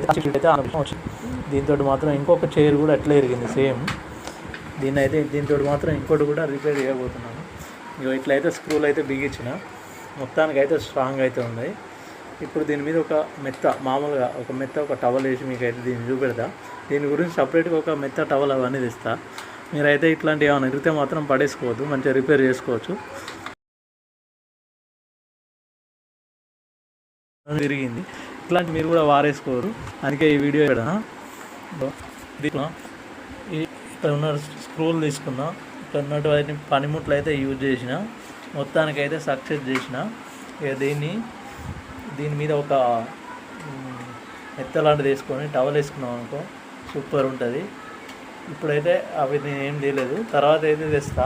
అయితే వచ్చింది. దీంతో మాత్రం ఇంకొక చైర్ కూడా అట్లే ఇరిగింది సేమ్. దీంతో మాత్రం ఇంకోటి కూడా రిపేర్ చేయబోతున్నాను. ఇక ఇట్లయితే స్క్రూలు అయితే బిగించిన, మొత్తానికి అయితే స్ట్రాంగ్ అయితే ఉన్నాయి. ఇప్పుడు దీని మీద ఒక మెత్త, మామూలుగా ఒక టవల్ వేసి మీకు అయితే దీన్ని చూపెడతా. దీని గురించి సపరేట్గా ఒక మెత్త టవల్ అవన్నీ తెస్తా. మీరైతే ఇట్లాంటి ఏమైనా ఎగిరితే మాత్రం పడేసుకోవద్దు, మంచిగా రిపేర్ చేసుకోవచ్చు. తిరిగింది ఇట్లాంటి మీరు కూడా వారేసుకోరు, అందుకే ఈ వీడియో దీంట్లో ఇక్కడ ఉన్న స్క్రూలు తీసుకున్నా, ఇక్కడ ఉన్నటువంటి పనిముట్లు అయితే యూజ్ చేసిన, మొత్తానికైతే సక్సెస్ చేసిన. ఇక దీని మీద ఒక మెత్త లాంటిది వేసుకొని టవల్ వేసుకున్నాం అనుకో సూపర్ ఉంటుంది. ఇప్పుడైతే అవి నేను ఏం చేయలేదు, తర్వాత అయితే తెస్తా.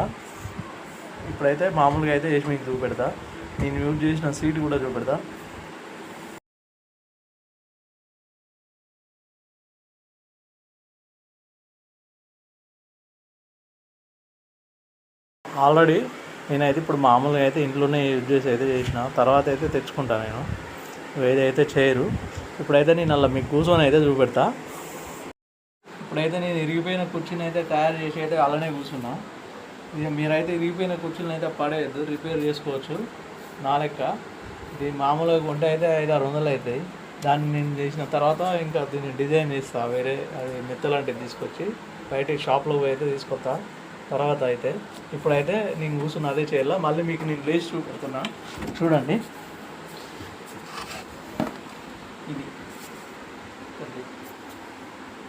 ఇప్పుడైతే మామూలుగా అయితే వేసి మీకు చూపెడతా. నేను యూజ్ చేసిన సీట్ కూడా చూపెడతా. ఆల్రెడీ నేనైతే ఇప్పుడు మామూలుగా అయితే ఇంట్లోనే యూజ్ చేసి అయితే చేసిన, తర్వాత అయితే తెచ్చుకుంటాను నేను ఏదైతే చేయరు. ఇప్పుడైతే నేను అలా మీకు కూర్చొని అయితే చూపెడతా. ఇప్పుడైతే నేను ఇరిగిపోయిన కుర్చీని అయితే తయారు చేసి అయితే అలానే కూర్చున్నా. ఇది మీరైతే ఇరిగిపోయిన కుర్చీని అయితే పడేయద్దు, రిపేర్ చేసుకోవచ్చు నా లెక్క. ఇది మామూలుగా కొంటే అయితే 500-600 అవుతాయి. దాన్ని నేను చేసిన తర్వాత ఇంకా దీన్ని డిజైన్ చేస్తా, వేరే అది మెత్తలాంటివి తీసుకొచ్చి బయట షాప్లో అయితే తీసుకొస్తా తర్వాత. అయితే ఇప్పుడైతే నేను కూర్చున్న అదే చేయాల. మళ్ళీ మీకు నేను లేచి చూపెడుతున్నా చూడండి.